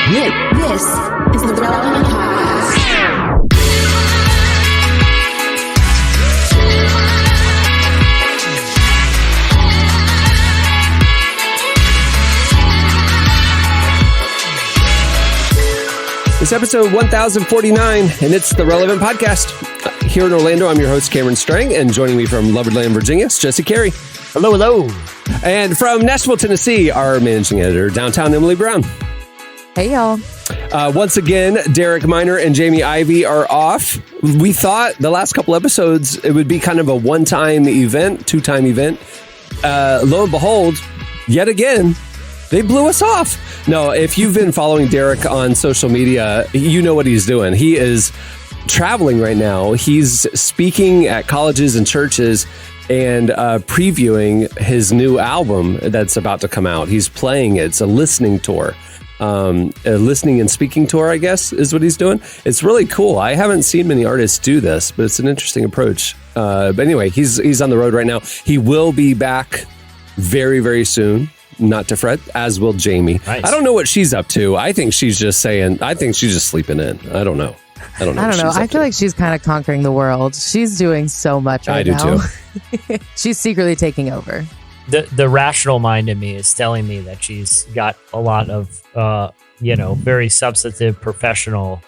This is the Relevant Podcast. It's episode 1049, and it's the Relevant Podcast. Here in Orlando, I'm your host, Cameron Strang, and joining me from Loverland, Virginia, is Jesse Carey. Hello, hello. And from Nashville, Tennessee, our managing editor, downtown Emily Brown. Hey, y'all. Once again, Derek Minor and Jamie Ivey are off. We thought the last couple episodes, it would be kind of a one-time event, two-time event. Lo and behold, yet again, they blew us off. No, if you've been following Derek on social media, you know what he's doing. He is traveling right now. He's speaking at colleges and churches and previewing his new album that's about to come out. He's playing it. It's a listening tour. A listening and speaking tour, I guess, is what he's doing. It's really cool. I haven't seen many artists do this, but it's an interesting approach. But anyway, he's on the road right now. He will be back very, very soon. Not to fret, as will Jamie. Nice. I don't know what she's up to. I think she's just sleeping in. I don't know. I don't know. I feel like she's kind of conquering the world. She's doing so much right now. I do too. She's secretly taking over. The rational mind in me is telling me that she's got a lot of, very substantive, professional,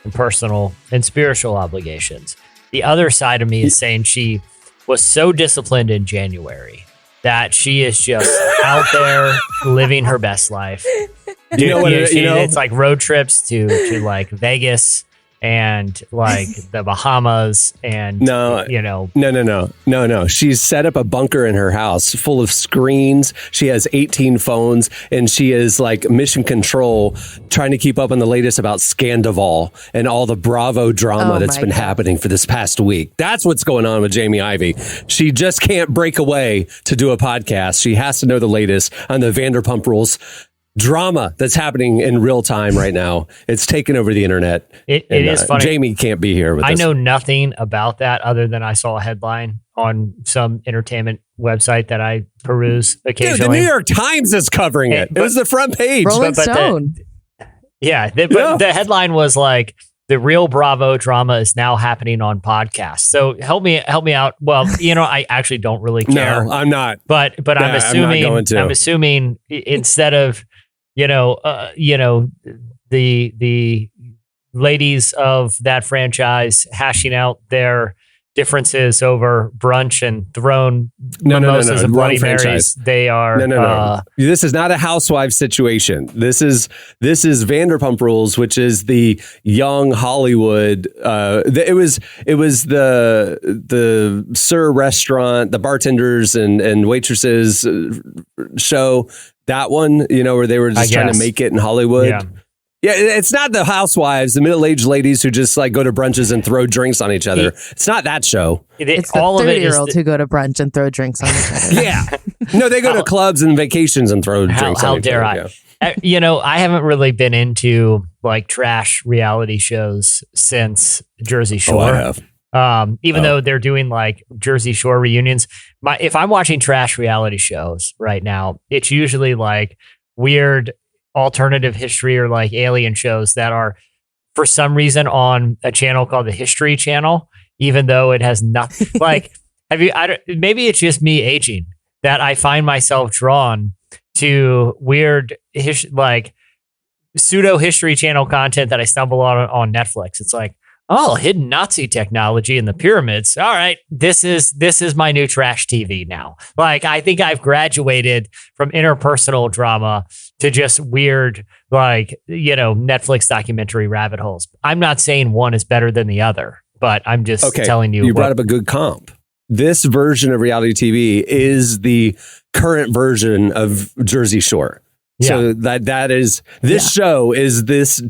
and personal and spiritual obligations. The other side of me is saying she was so disciplined in January that she is just out there living her best life. It's like road trips to like Vegas and like the Bahamas and No. She's set up a bunker in her house full of screens. She has 18 phones, and she is like mission control, trying to keep up on the latest about Scandival and all the Bravo drama that's been happening for this past week. That's what's going on with Jamie Ivey. She just can't break away to do a podcast. She has to know the latest on the Vanderpump Rules drama that's happening in real time right now. It's taken over the internet. It is funny. Jamie can't be here with us. I know nothing about that other than I saw a headline on some entertainment website that I peruse occasionally. Dude, the New York Times is covering it. It was the front page. Rolling Stone. The headline was like, the real Bravo drama is now happening on podcasts. So help me out. Well, I actually don't really care. No, I'm not. But I'm assuming I'm not going to. I'm assuming instead of the ladies of that franchise hashing out their differences over brunch and thrown mimosas and Bloody Marys. They are no. This is not a housewife situation. This is Vanderpump Rules, which is the young Hollywood. It was the Sir restaurant, the bartenders and waitresses show. That one, where they were just trying to make it in Hollywood. Yeah, it's not the housewives, the middle-aged ladies who just like go to brunches and throw drinks on each other. It's not that show. It's the 30-year-olds who go to brunch and throw drinks on each other. Yeah. No, they go to clubs and vacations and throw drinks on each other. How dare I? Yeah. I haven't really been into like trash reality shows since Jersey Shore. Oh, I have. Even though they're doing like Jersey Shore reunions. If I'm watching trash reality shows right now, it's usually like weird alternative history or like alien shows that are for some reason on a channel called the History Channel, even though it has nothing like, maybe it's just me aging that I find myself drawn to weird like pseudo History Channel content that I stumble on Netflix. It's like, oh, hidden Nazi technology in the pyramids. All right, this is my new trash TV now. Like, I think I've graduated from interpersonal drama to just weird, like, Netflix documentary rabbit holes. I'm not saying one is better than the other, but I'm just telling you. You brought up a good comp. This version of reality TV is the current version of Jersey Shore. So that is this show is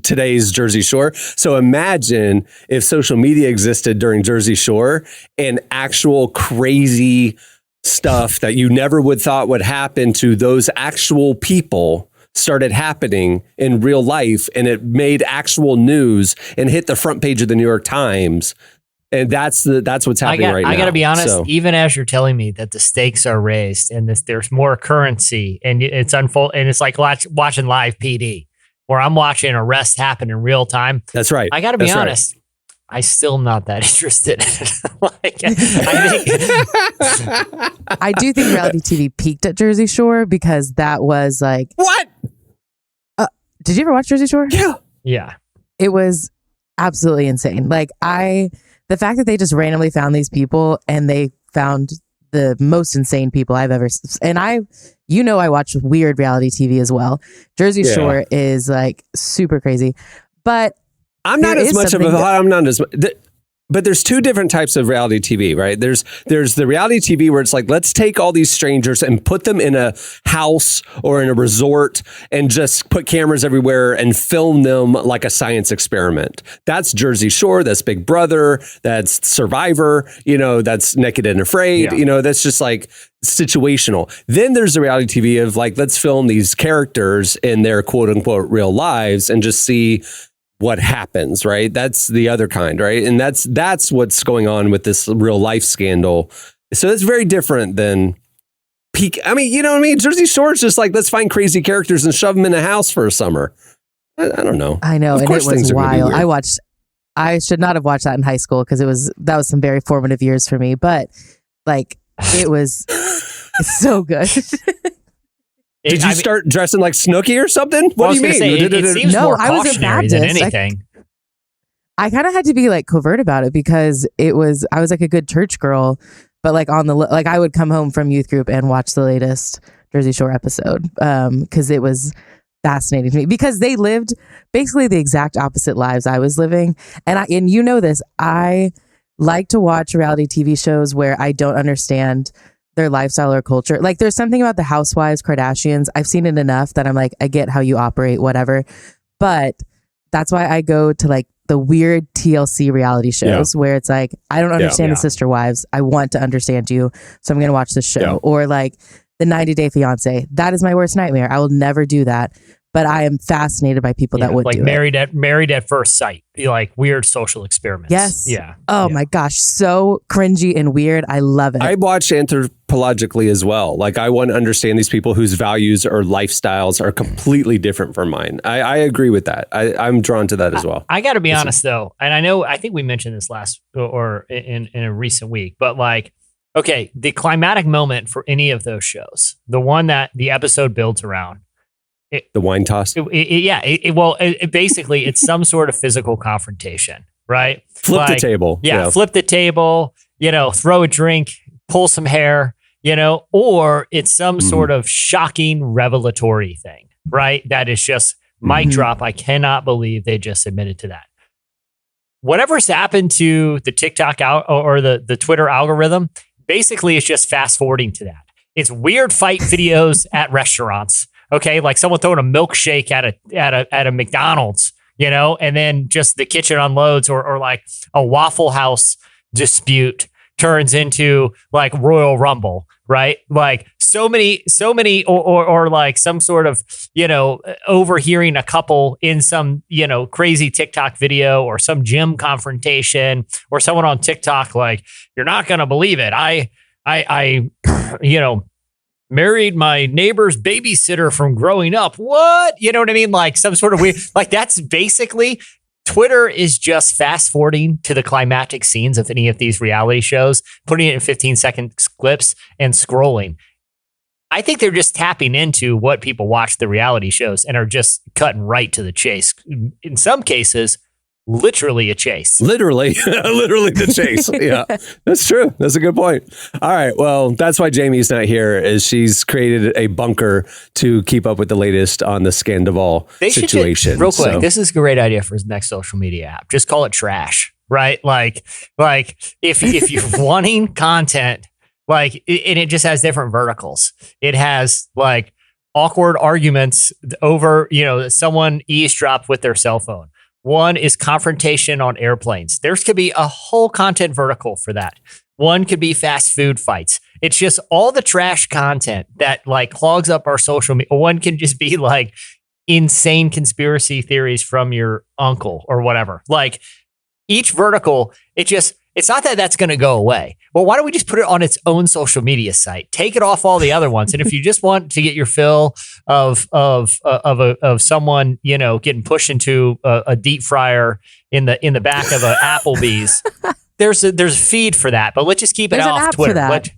today's Jersey Shore. So imagine if social media existed during Jersey Shore and actual crazy stuff that you never would thought would happen to those actual people started happening in real life, and it made actual news and hit the front page of the New York Times. And that's what's happening right now. I got to be honest, even as you're telling me that the stakes are raised and there's more currency and it's unfold, and it's like watching live PD. where I'm watching arrest happen in real time. That's right. I got to be That's right. honest. I still am not that interested. Like, I think I do think reality TV peaked at Jersey Shore because that was like, What? did you ever watch Jersey Shore? Yeah. yeah. It was absolutely insane. Like the fact that they just randomly found these people and they found the most insane people I've ever, and I watch weird reality TV as well. Jersey Shore is like super crazy, but I'm not as much of a. I'm not as. But there's two different types of reality TV, right? There's the reality TV where it's like, let's take all these strangers and put them in a house or in a resort and just put cameras everywhere and film them like a science experiment. That's Jersey Shore. That's Big Brother. That's Survivor. That's Naked and Afraid. Yeah. That's just like situational. Then there's the reality TV of like, let's film these characters in their quote unquote real lives and just see what happens, right? That's the other kind, right? And that's what's going on with this real life scandal. So it's very different than peak. I mean, you know what I mean? Jersey Shore is just like, let's find crazy characters and shove them in a house for a summer. I don't know. I know, Of and course it was things are gonna be wild. weird. I should not have watched that in high school because that was some very formative years for me. But like, it was so good. Did you start dressing like Snooki or something? What do you mean? It seems No, more I was a cautionary than Baptist. anything. I kind of had to be like covert about it because I was like a good church girl, but like I would come home from youth group and watch the latest Jersey Shore episode because it was fascinating to me because they lived basically the exact opposite lives I was living. And you know this, I like to watch reality TV shows where I don't understand their lifestyle or culture. Like there's something about the Housewives, Kardashians. I've seen it enough that I'm like, I get how you operate, whatever. But that's why I go to like the weird TLC reality shows where it's like, I don't understand the Sister Wives. I want to understand you. So I'm going to watch this show. Or like the 90 Day Fiance. That is my worst nightmare. I will never do that. But I am fascinated by people that would like do married it. Married at first sight, like weird social experiments. Yes. Yeah. Oh my gosh. So cringy and weird. I love it. I watch anthropologically as well. Like I want to understand these people whose values or lifestyles are completely different from mine. I agree with that. I'm drawn to that as well. I got to be honest though, and I think we mentioned this last or in a recent week, but like, okay, the climatic moment for any of those shows, the one that the episode builds around. The wine toss? Basically, it's some sort of physical confrontation, right? Flip the table. Yeah, flip the table, throw a drink, pull some hair, or it's some sort of shocking revelatory thing, right? That is just mic drop. I cannot believe they just admitted to that. Whatever's happened to the TikTok or the Twitter algorithm, basically it's just fast forwarding to that. It's weird fight videos at restaurants. Okay, like someone throwing a milkshake at a McDonald's, and then just the kitchen unloads, or like a Waffle House dispute turns into like Royal Rumble, right? Like so many, or like some sort of, overhearing a couple in some, crazy TikTok video or some gym confrontation or someone on TikTok, like, you're not going to believe it. I married my neighbor's babysitter from growing up. What? You know what I mean? Like some sort of weird, like that's basically Twitter is just fast forwarding to the climactic scenes of any of these reality shows, putting it in 15-second clips and scrolling. I think they're just tapping into what people watch the reality shows and are just cutting right to the chase. In some cases, literally a chase. Literally the chase. Yeah, that's true. That's a good point. All right. Well, that's why Jamie's not here, is she's created a bunker to keep up with the latest on the Scandival situation. Real quick, this is a great idea for his next social media app. Just call it Trash, right? Like if you're wanting content, and it just has different verticals. It has like awkward arguments over, someone eavesdropped with their cell phone. One is confrontation on airplanes. There could be a whole content vertical for that. One could be fast food fights. It's just all the trash content that like clogs up our social media. One can just be like insane conspiracy theories from your uncle or whatever. Like each vertical, it It's not that that's going to go away. Well, why don't we just put it on its own social media site? Take it off all the other ones. And if you just want to get your fill of someone, getting pushed into a deep fryer in the back of an Applebee's, there's a feed for that. But let's just keep it There's an off app Twitter. for that.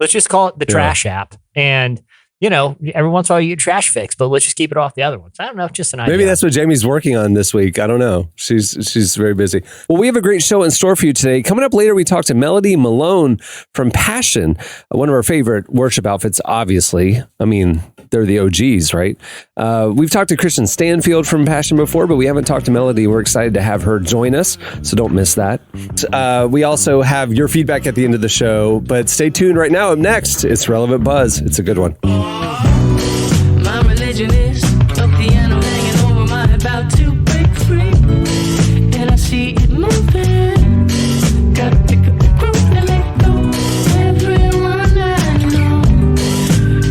Let's just call it the trash app. And every once in a while you get trash fix, but let's just keep it off the other ones. I don't know, just an idea. Maybe that's what Jamie's working on this week. I don't know. She's very busy. Well, we have a great show in store for you today. Coming up later, we talk to Melodie and Malone from Passion, one of our favorite worship outfits, obviously. I mean, they're the OGs, right? We've talked to Kristen Stanfield from Passion before, but we haven't talked to Melodie. We're excited to have her join us, so don't miss that. We also have your feedback at the end of the show, but stay tuned right now. Up next, it's Relevant Buzz. It's a good one. My religion is a piano hanging over my about to break free, and I see it moving. Gotta pick up the group and let go. Everyone I know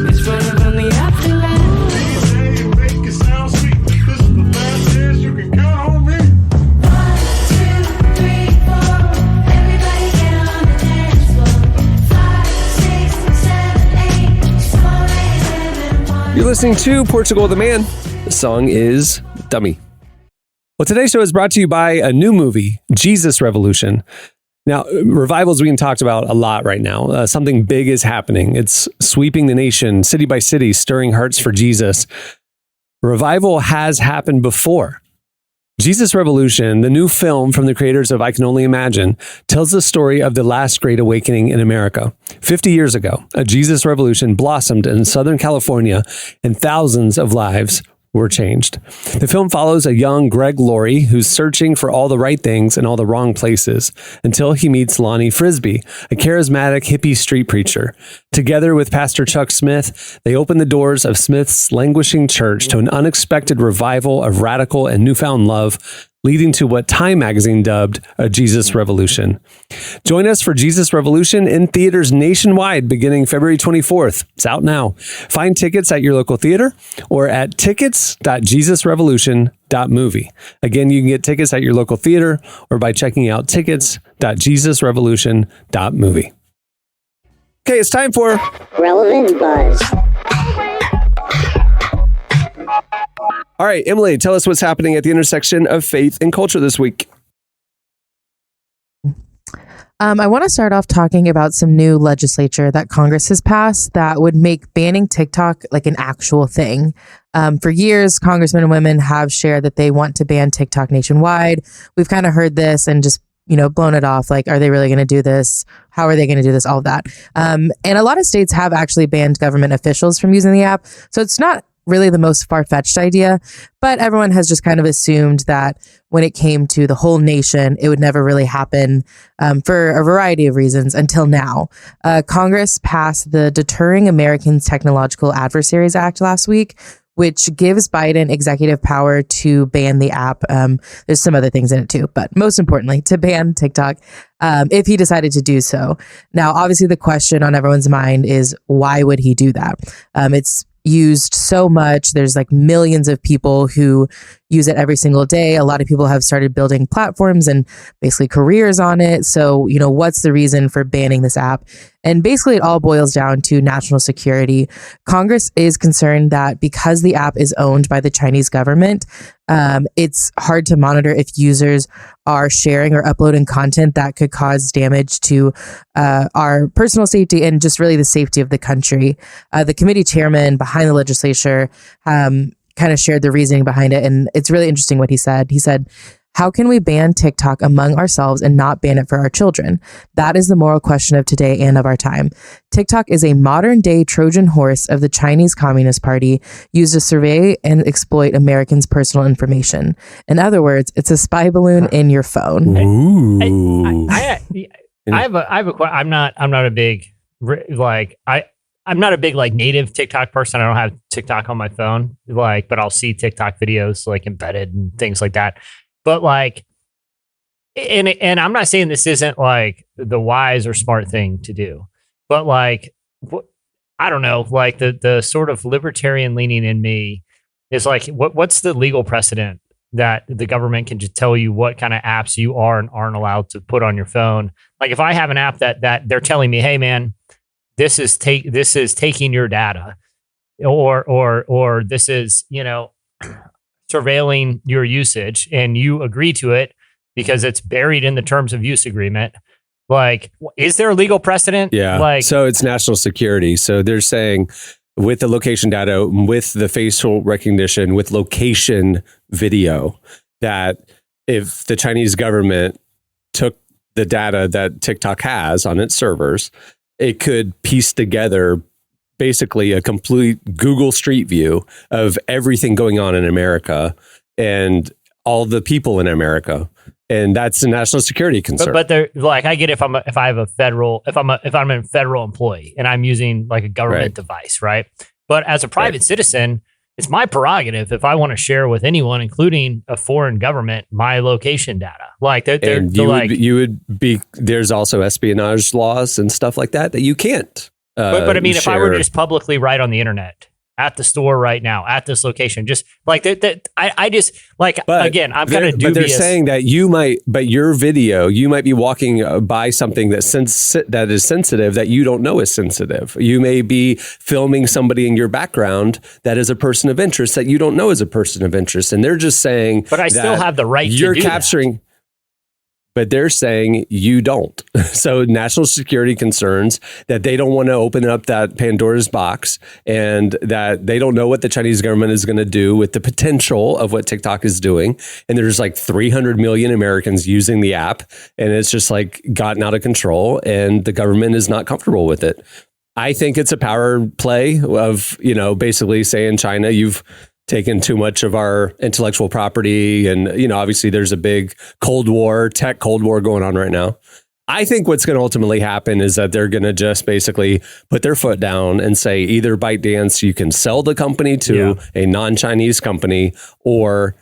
is running from the afterlife. Hey, make it sound sweet. This is the last chance you can count on me. 1, 2, 3, 4. Everybody get on the dance floor. 5, 6, 7, 8. Small ladies living one. You're listening to Portugal the Man. The song is Dummy. Well, today's show is brought to you by a new movie, Jesus Revolution. Now, revivals we can talk about a lot right now. Something big is happening. It's sweeping the nation, city by city, stirring hearts for Jesus. Revival has happened before. Jesus Revolution, the new film from the creators of I Can Only Imagine, tells the story of the last great awakening in America. 50 years ago, a Jesus Revolution blossomed in Southern California, and thousands of lives were changed. The film follows a young Greg Laurie who's searching for all the right things in all the wrong places until he meets Lonnie Frisbee, a charismatic hippie street preacher. Together with Pastor Chuck Smith, they open the doors of Smith's languishing church to an unexpected revival of radical and newfound love, leading to what Time magazine dubbed a Jesus Revolution. Join us for Jesus Revolution in theaters nationwide beginning February 24th. It's out now. Find tickets at your local theater or at tickets.jesusrevolution.movie. Again, you can get tickets at your local theater or by checking out tickets.jesusrevolution.movie. Okay, it's time for Relevant Buzz. All right, Emily, tell us what's happening at the intersection of faith and culture this week. I want to start off talking about some new legislature that Congress has passed that would make banning TikTok like an actual thing. For years, congressmen and women have shared that they want to ban TikTok nationwide. We've kind of heard this and just blown it off. Like, are they really going to do this? How are they going to do this? All of that. And a lot of states have actually banned government officials from using the app. So it's not really the most far-fetched idea, but everyone has just kind of assumed that when it came to the whole nation, it would never really happen for a variety of reasons until now. Congress passed the Deterring Americans Technological Adversaries Act last week, which gives Biden executive power to ban the app. There's some other things in it too, but most importantly, to ban TikTok if he decided to do so. Now, obviously, the question on everyone's mind is, why would he do that? It's used so much. There's like millions of people who use it every single day. A lot of people have started building platforms and basically careers on it. So, what's the reason for banning this app? And basically it all boils down to national security. Congress is concerned that because the app is owned by the Chinese government, it's hard to monitor if users are sharing or uploading content that could cause damage to our personal safety and just really the safety of the country. The committee chairman behind the legislature kind of shared the reasoning behind it. And it's really interesting what he said. He said, "How can we ban TikTok among ourselves and not ban it for our children? That is the moral question of today and of our time. TikTok is a modern day Trojan horse of the Chinese Communist Party used to survey and exploit Americans' personal information. In other words, it's a spy balloon in your phone." Ooh. I have a question. I'm not a big I'm not a big native TikTok person. I don't have TikTok on my phone, but I'll see TikTok videos embedded and things like that. But and I'm not saying this isn't the wise or smart thing to do, but I don't know, the sort of libertarian leaning in me is what's the legal precedent that the government can just tell you what kind of apps you are and aren't allowed to put on your phone. Like if I have an app that they're telling me, hey man, this is taking your data, or this is, surveilling your usage, and you agree to it because it's buried in the terms of use agreement. Like, is there a legal precedent? Yeah. Like, so it's national security. So they're saying with the location data, with the facial recognition, with location video, that if the Chinese government took the data that TikTok has on its servers, it could piece together basically a complete Google Street View of everything going on in America and all the people in America. And that's a national security concern. but they're like, I get if I'm a federal employee and I'm using like a government device, right? But as a private citizen, it's my prerogative if I want to share with anyone, including a foreign government, my location data. Like you would be. There's also espionage laws and stuff like that you can't. But I mean, if I were to share. just publicly write on the internet at the store right now, at this location, just like that, I just like, again, I'm kind of dubious. But they're saying that your video, you might be walking by something that is sensitive that you don't know is sensitive. You may be filming somebody in your background that is a person of interest that you don't know is a person of interest. And they're just saying, but I still have the right you're to do capturing. That. But they're saying you don't. So national security concerns that they don't want to open up that Pandora's box, and that they don't know what the Chinese government is going to do with the potential of what TikTok is doing. And there's like 300 million Americans using the app, and it's just like gotten out of control, and the government is not comfortable with it. I think it's a power play of, basically saying, China, you've taken too much of our intellectual property. And, obviously there's a big tech Cold War going on right now. I think what's going to ultimately happen is that they're going to just basically put their foot down and say, either ByteDance, you can sell the company to a non-Chinese company, or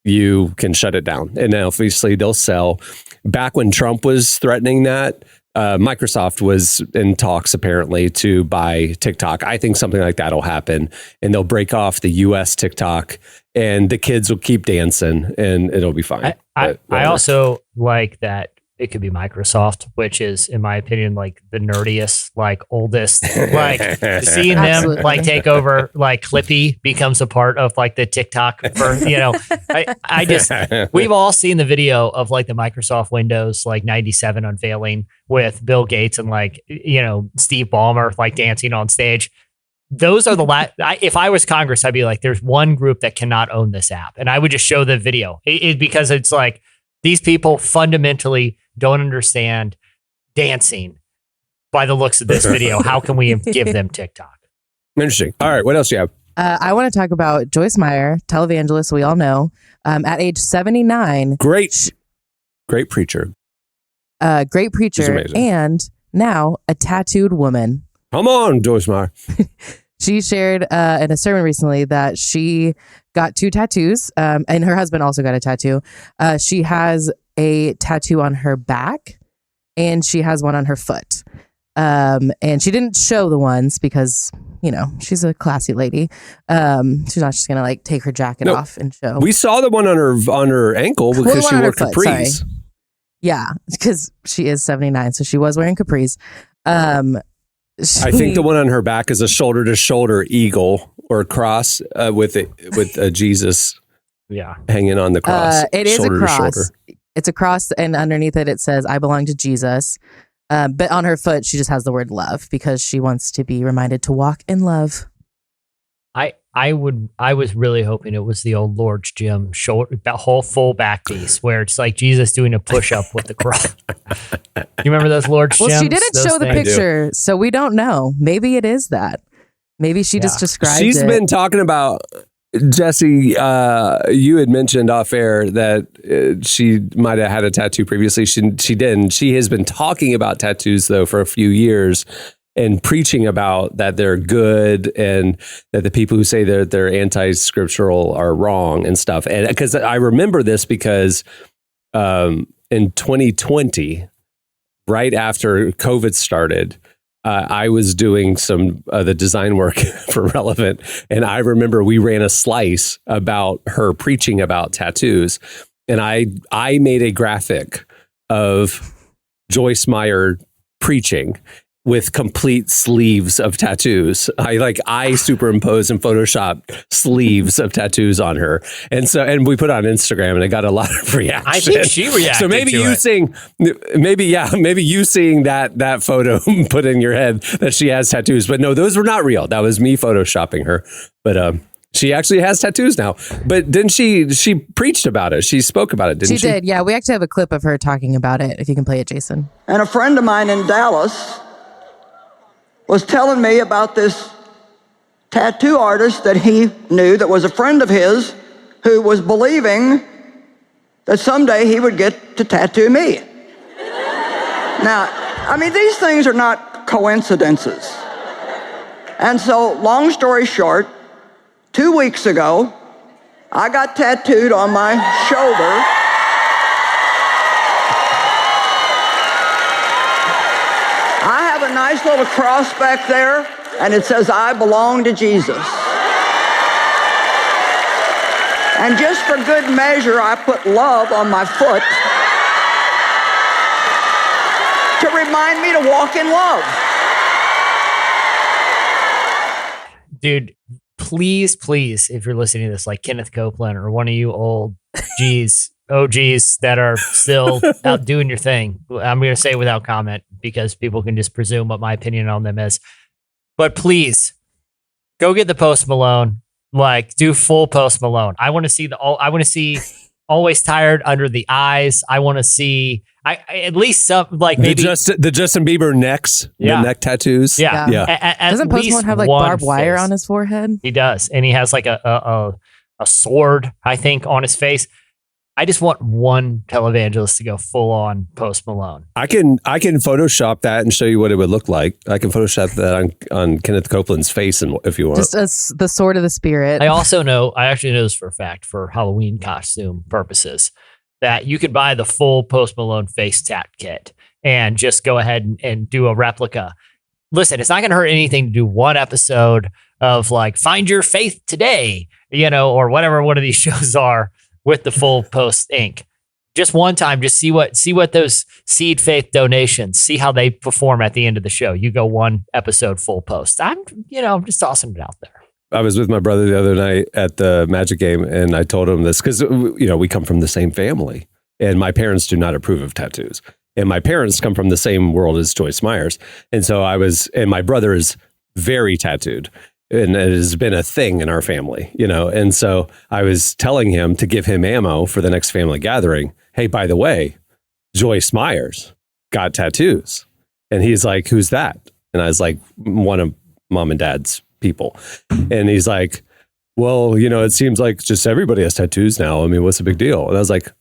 you can shut it down. And obviously they'll sell. Back when Trump was threatening that, Microsoft was in talks apparently to buy TikTok. I think something like that will happen, and they'll break off the US TikTok, and the kids will keep dancing, and it'll be fine. I also like that it could be Microsoft, which is, in my opinion, like the nerdiest, like oldest, like seeing them like take over, like Clippy becomes a part of like the TikTok for, I just, we've all seen the video of like the Microsoft Windows, like 97 unveiling with Bill Gates and like, Steve Ballmer, like dancing on stage. Those are the if I was Congress, I'd be like, there's one group that cannot own this app. And I would just show the video because it's like, these people fundamentally don't understand dancing by the looks of this video. How can we give them TikTok? Interesting. All right. What else do you have? I want to talk about Joyce Meyer, televangelist, we all know, at age 79. Great preacher. Great preacher. And now a tattooed woman. Come on, Joyce Meyer. She shared in a sermon recently that she got 2 tattoos, and her husband also got a tattoo. She has a tattoo on her back, and she has one on her foot. And she didn't show the ones because, she's a classy lady. She's not just gonna like take her jacket off and show. We saw the one on her ankle because she wore capris. Sorry. Yeah, because she is 79, so she was wearing capris. I think the one on her back is a shoulder to shoulder eagle or cross with Jesus. Yeah, hanging on the cross. It is a cross. It's a cross, and underneath it says, "I belong to Jesus." But on her foot, she just has the word love because she wants to be reminded to walk in love. I was really hoping it was the old Lord's Gym shoulder, that whole full back piece where it's like Jesus doing a push up with the cross. You remember those Lord's Gyms? Well, she didn't show the picture, so we don't know. Maybe it is that. Maybe she just described it. She's been talking about, Jesse, you had mentioned off air that she might have had a tattoo previously. She didn't. She has been talking about tattoos, though, for a few years and preaching about that they're good and that the people who say they're anti-scriptural are wrong and stuff. And because I remember this because in 2020, right after COVID started, I was doing some the design work for Relevant, and I remember we ran a slice about her preaching about tattoos, and I made a graphic of Joyce Meyer preaching with complete sleeves of tattoos. I superimpose and Photoshop sleeves of tattoos on her. And we put it on Instagram and I got a lot of reaction. I think she reacted So maybe to you it. maybe you seeing that photo put in your head that she has tattoos. But no, those were not real. That was me Photoshopping her. But she actually has tattoos now. But didn't she preached about it? She spoke about it, didn't she? She did. Yeah, we actually have a clip of her talking about it. If you can play it, Jason. And a friend of mine in Dallas was telling me about this tattoo artist that he knew that was a friend of his who was believing that someday he would get to tattoo me. Now, I mean, these things are not coincidences. And so, long story short, 2 weeks ago, I got tattooed on my shoulder. I have a nice little cross back there, and it says, I belong to Jesus. And just for good measure, I put love on my foot to remind me to walk in love. Dude, please, if you're listening to this, like Kenneth Copeland or one of you old OGs that are still out doing your thing, I'm going to say without comment because people can just presume what my opinion on them is. But please, go get the Post Malone. Like, do full Post Malone. I want to see Always Tired Under the Eyes. I want to see at least some, like, maybe the Justin Bieber necks, the neck tattoos. Yeah. Doesn't Post Malone have like barbed wire on his forehead? He does, and he has like a sword, I think, on his face. I just want one televangelist to go full on Post Malone. I can Photoshop that and show you what it would look like. I can Photoshop that on Kenneth Copeland's face, and if you want, just the sword of the spirit. I actually know this for a fact, for Halloween costume purposes, that you could buy the full Post Malone face tat kit and just go ahead and do a replica. Listen, it's not going to hurt anything to do one episode of like Find Your Faith Today, or whatever one of these shows are, with the full Post ink. Just one time, just see what those seed faith donations, see how they perform at the end of the show. You go one episode full Post. I'm just tossing it out there. I was with my brother the other night at the Magic game, and I told him this because we come from the same family, and my parents do not approve of tattoos, and my parents come from the same world as Joyce Myers, and so and my brother is very tattooed. And it has been a thing in our family, And so I was telling him to give him ammo for the next family gathering. Hey, by the way, Joyce Myers got tattoos. And he's like, who's that? And I was like, one of mom and dad's people. And he's like, well, it seems like just everybody has tattoos now. I mean, what's the big deal? And I was like,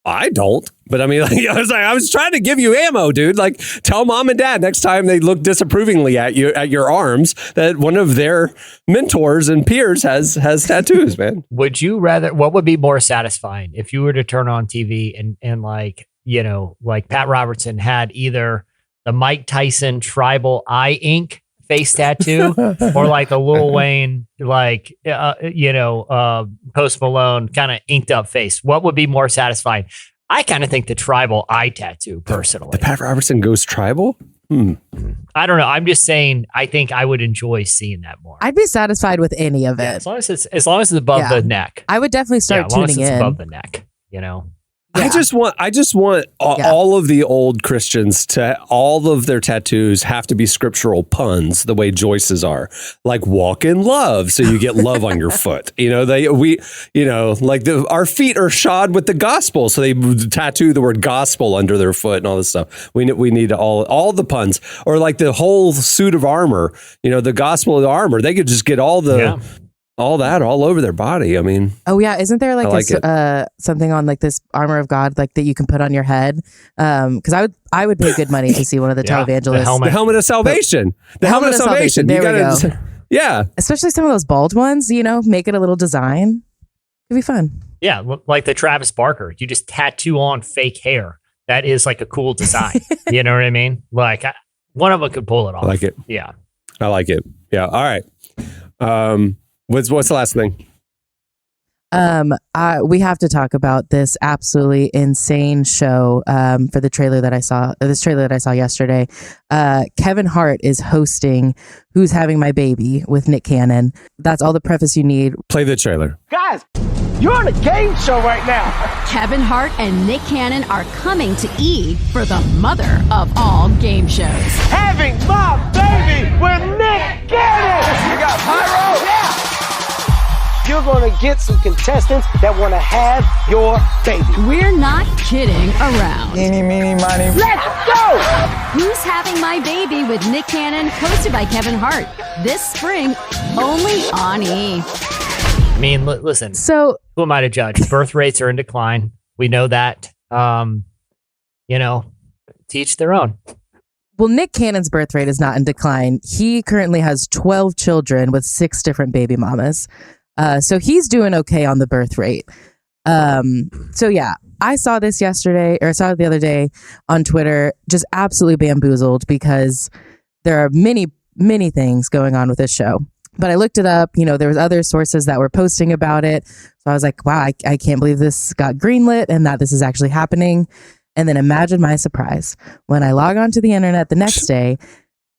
I don't. But I mean, I was trying to give you ammo, dude. Like, tell mom and dad next time they look disapprovingly at you, at your arms, that one of their mentors and peers has tattoos, man. Would you rather, what would be more satisfying if you were to turn on TV and like Pat Robertson had either the Mike Tyson tribal eye ink face tattoo or like a Lil Wayne, Post Malone kind of inked up face? What would be more satisfying? I kind of think the tribal eye tattoo, personally. The Pat Robertson goes tribal? I don't know. I'm just saying, I think I would enjoy seeing that more. I'd be satisfied with any of it. As long as it's above the neck. I would definitely start as long tuning as it's in. above the neck, I just want all of the old Christians to, all of their tattoos have to be scriptural puns the way Joyce's are, like walk in love. So you get love on your foot. Our feet are shod with the gospel. So they tattoo the word gospel under their foot and all this stuff. We need all the puns, or like the whole suit of armor, the gospel of the armor. They could just get all that all over their body. I mean, oh yeah, isn't there like something on like this armor of God, like that you can put on your head? Because I would pay good money to see one of the televangelists. The helmet of salvation. The helmet of salvation. There we go. Yeah, especially some of those bald ones. Make it a little design. It'd be fun. Yeah, like the Travis Barker. You just tattoo on fake hair. That is like a cool design. You know what I mean? Like, One of them could pull it off. I like it. Yeah. I like it. Yeah. All right. What's the last thing? We have to talk about this absolutely insane show for the trailer that I saw. This trailer that I saw yesterday. Kevin Hart is hosting Who's Having My Baby with Nick Cannon. That's all the preface you need. Play the trailer. Guys, you're on a game show right now. Kevin Hart and Nick Cannon are coming to E! for the mother of all game shows. Having my baby with Nick Cannon. You got pyro? Yeah. You're going to get some contestants that want to have your baby. We're not kidding around. Eeny, meeny, miny. Let's go! Who's Having My Baby with Nick Cannon, hosted by Kevin Hart. This spring, only on E! I mean, listen. So who am I to judge? Birth rates are in decline. We know that. Teach their own. Well, Nick Cannon's birth rate is not in decline. He currently has 12 children with 6 different baby mamas. So he's doing okay on the birth rate. So yeah, I saw this yesterday, or I saw it the other day on Twitter, just absolutely bamboozled because there are many, many things going on with this show. But I looked it up, there was other sources that were posting about it. So I was like, wow, I can't believe this got greenlit and that this is actually happening. And then imagine my surprise when I log onto the internet the next day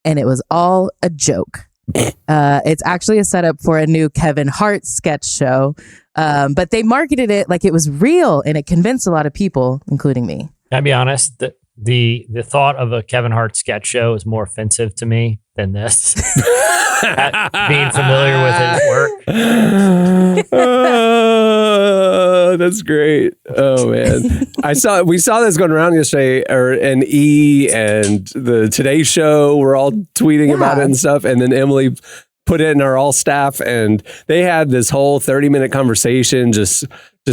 and it was all a joke. It's actually a setup for a new Kevin Hart sketch show. But they marketed it like it was real and it convinced a lot of people, including me. I'll be honest, the thought of a Kevin Hart sketch show is more offensive to me than this. Being familiar with his work. That's great. Oh man. We saw this going around yesterday, and E! and the Today Show were all tweeting about it and stuff. And then Emily put it in our all staff, and they had this whole 30-minute conversation. Just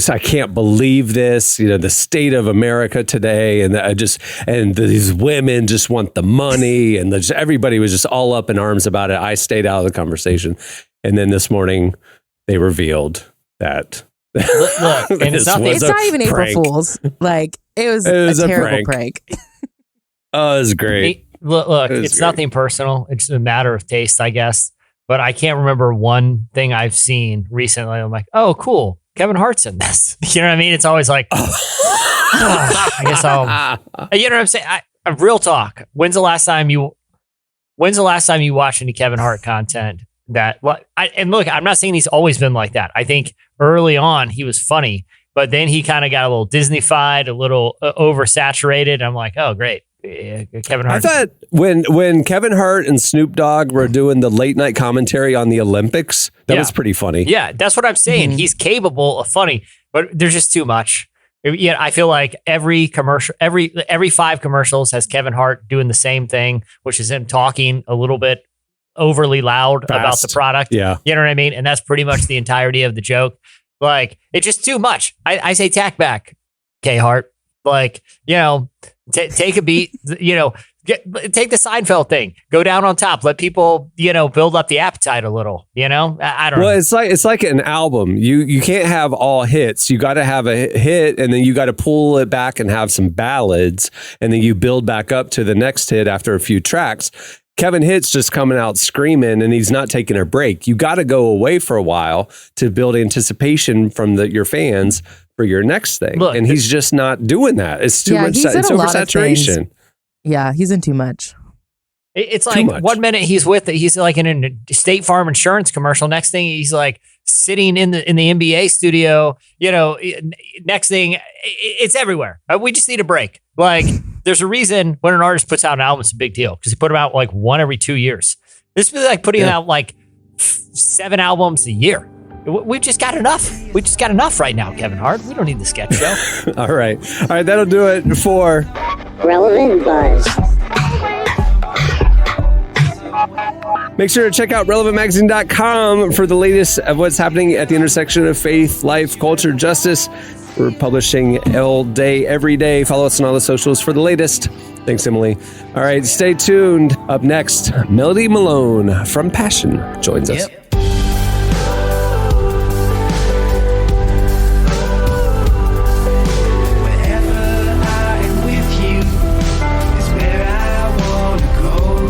I can't believe this, the state of America today. And these women just want the money, and everybody was just all up in arms about it. I stayed out of the conversation. And then this morning they revealed that. Look, and it's not even prank. April Fool's. Like it was a terrible prank. Oh, it was great. Look, it's nothing personal. It's a matter of taste, I guess. But I can't remember one thing I've seen recently. I'm like, oh, cool. Kevin Hart's in this. You know what I mean? It's always like, I guess I'll, you know what I'm saying? Real talk. When's the last time you watched any Kevin Hart content and look, I'm not saying he's always been like that. I think early on he was funny, but then he kind of got a little Disney-fied, a little oversaturated. I'm like, oh, great. Kevin Hart. I thought when Kevin Hart and Snoop Dogg were doing the late night commentary on the Olympics, that was pretty funny. Yeah, that's what I'm saying. Mm-hmm. He's capable of funny, but there's just too much. Yeah, I feel like every commercial, every 5 commercials has Kevin Hart doing the same thing, which is him talking a little bit overly loud about the product. Yeah, you know what I mean. And that's pretty much the entirety of the joke. Like it's just too much. I say tack back, K Hart. Like take a beat. Take the Seinfeld thing. Go down on top. Let people, build up the appetite a little. I don't know. Well, it's like an album. You can't have all hits. You got to have a hit, and then you got to pull it back and have some ballads, and then you build back up to the next hit after a few tracks. Kevin Hit's just coming out screaming, and he's not taking a break. You got to go away for a while to build anticipation from your fans for your next thing. Look, and he's just not doing that. It's too much. It's oversaturation. Yeah, he's in too much. It's like 1 minute he's like in a State Farm insurance commercial. Next thing he's like sitting in the NBA studio. Next thing it's everywhere. We just need a break. Like there's a reason when an artist puts out an album, it's a big deal because he put them out like one every 2 years. This is like putting out like 7 albums a year. We've just got enough. We just got enough right now, Kevin Hart. We don't need the sketch show. All right. That'll do it for Relevant Buzz. Make sure to check out relevantmagazine.com for the latest of what's happening at the intersection of faith, life, culture, justice. We're publishing all day, every day. Follow us on all the socials for the latest. Thanks, Emily. All right, stay tuned. Up next, Melodie Malone from Passion joins us. Wherever I am with you is where I want to go.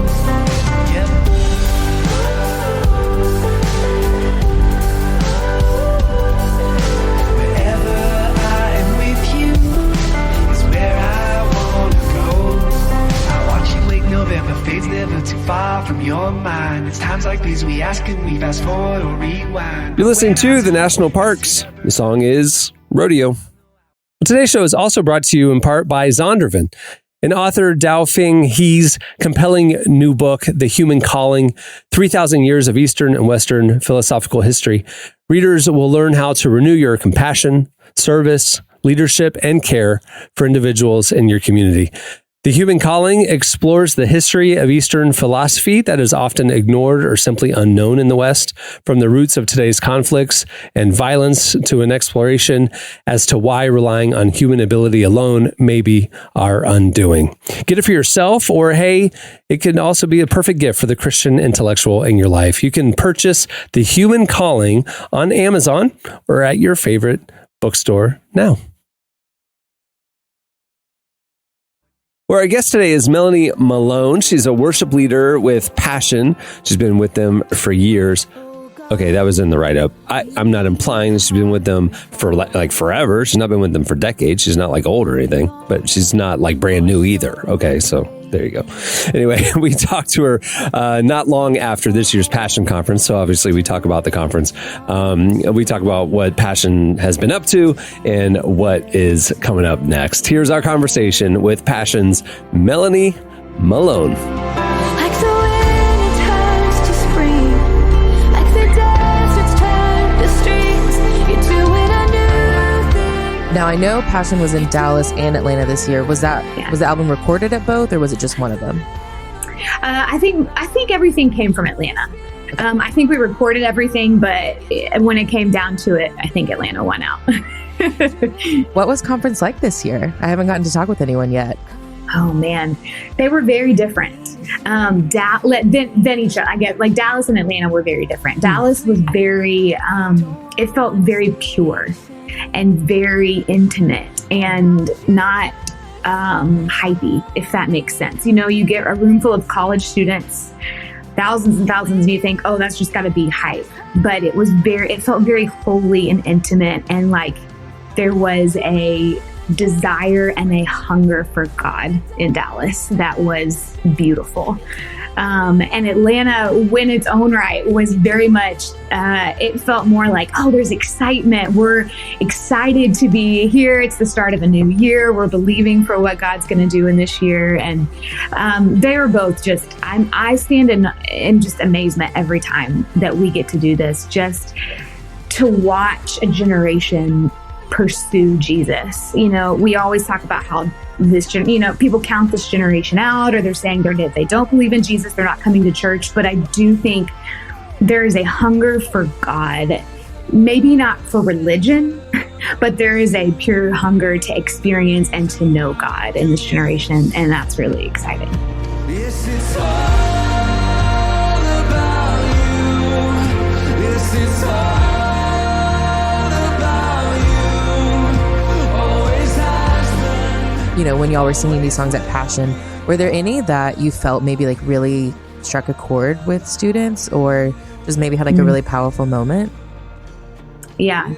You're listening to the National Parks. The song is Rodeo. Today's show is also brought to you in part by Zondervan. And author Dao-Fing He's compelling new book, The Human Calling, 3,000 Years of Eastern and Western Philosophical History. Readers will learn how to renew your compassion, service, leadership, and care for individuals in your community. The Human Calling explores the history of Eastern philosophy that is often ignored or simply unknown in the West, from the roots of today's conflicts and violence to an exploration as to why relying on human ability alone may be our undoing. Get it for yourself, or hey, it can also be a perfect gift for the Christian intellectual in your life. You can purchase The Human Calling on Amazon or at your favorite bookstore now. Well, our guest today is Melodie Malone. She's a worship leader with Passion. She's been with them for years. Okay, that was in the write-up. I'm not implying that she's been with them for like forever. She's not been with them for decades. She's not like old or anything, but she's not like brand new either. Okay, so there you go. Anyway, we talked to her not long after this year's Passion Conference. So obviously we talk about the conference. We talk about what Passion has been up to and what is coming up next. Here's our conversation with Passion's Melodie Malone. Like the wind, it turns to spring. Like the deserts turn to streams. You're doing a new thing. Now I know Passion was in Dallas and Atlanta this year. Was the album recorded at both, or was it just one of them? I think everything came from Atlanta. I think we recorded everything, but when it came down to it, I think Atlanta won out. What was conference like this year? I haven't gotten to talk with anyone yet. Oh man, they were very different than each other. I get like Dallas and Atlanta were very different. Dallas was very, it felt very pure and very intimate and not hypey, if that makes sense. You know, you get a room full of college students, thousands and thousands, and you think, oh, that's just got to be hype. But it felt very holy and intimate, and like there was a desire and a hunger for God in Dallas that was beautiful. And Atlanta, when its own right, was very much, it felt more like, oh, there's excitement. We're excited to be here. It's the start of a new year. We're believing for what God's going to do in this year. And they are both just, I stand in just amazement every time that we get to do this, just to watch a generation pursue Jesus. You know, we always talk about how people count this generation out, or they're saying they don't believe in Jesus, they're not coming to church. But I do think there is a hunger for God, maybe not for religion, but there is a pure hunger to experience and to know God in this generation. And that's really exciting. Yes, it's all about you. Yes, it's all. You know, when y'all were singing these songs at Passion, were there any that you felt maybe like really struck a chord with students, or just maybe had like a really powerful moment? Yeah.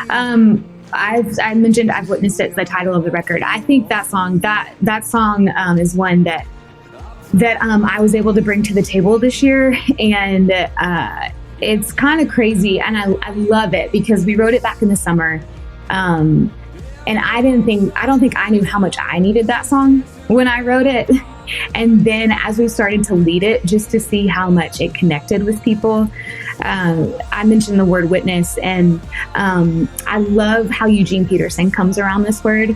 I mentioned I've Witnessed It, the title of the record. I think that song is one that I was able to bring to the table this year. And it's kind of crazy. And I love it because we wrote it back in the summer. And I don't think I knew how much I needed that song when I wrote it. And then as we started to lead it, just to see how much it connected with people, I mentioned the word witness, and I love how Eugene Peterson comes around this word,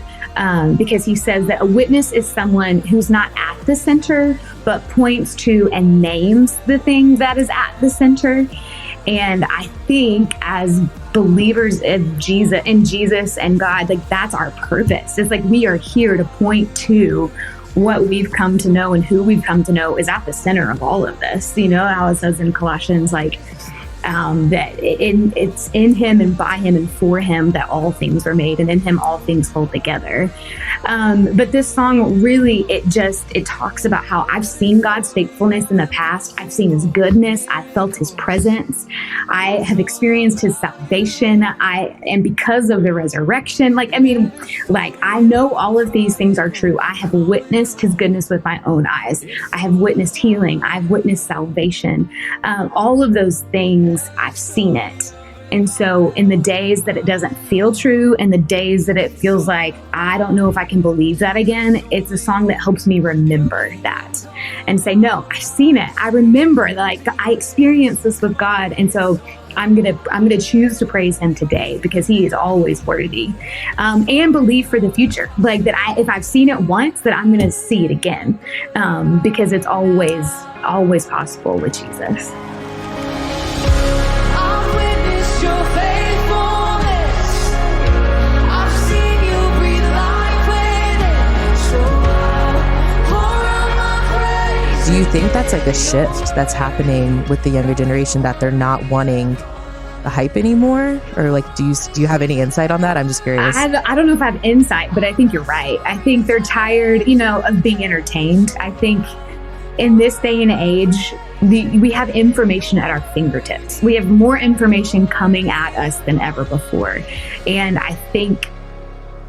because he says that a witness is someone who's not at the center, but points to and names the thing that is at the center. And I think as believers in Jesus and God, like that's our purpose. It's like we are here to point to what we've come to know, and who we've come to know is at the center of all of this. You know how it says in Colossians, like that it's in him and by him and for him that all things were made, and in him all things hold together. But this song really, it talks about how I've seen God's faithfulness in the past. I've seen his goodness. I've felt his presence. I have experienced his salvation. And because of the resurrection, I know all of these things are true. I have witnessed his goodness with my own eyes. I have witnessed healing. I've witnessed salvation. All of those things things, I've seen it. And so in the days that it doesn't feel true and the days that it feels like, I don't know if I can believe that again, it's a song that helps me remember that and say, no, I've seen it. I remember, like, I experienced this with God. And so I'm gonna choose to praise him today because he is always worthy, and believe for the future. Like that, if I've seen it once, that I'm gonna see it again, because it's always possible with Jesus. Do you think that's like a shift that's happening with the younger generation, that they're not wanting the hype anymore? Or like, do you have any insight on that? I'm just curious. I don't know if I have insight, but I think you're right. I think they're tired, of being entertained. I think in this day and age, we have information at our fingertips. We have more information coming at us than ever before. And I think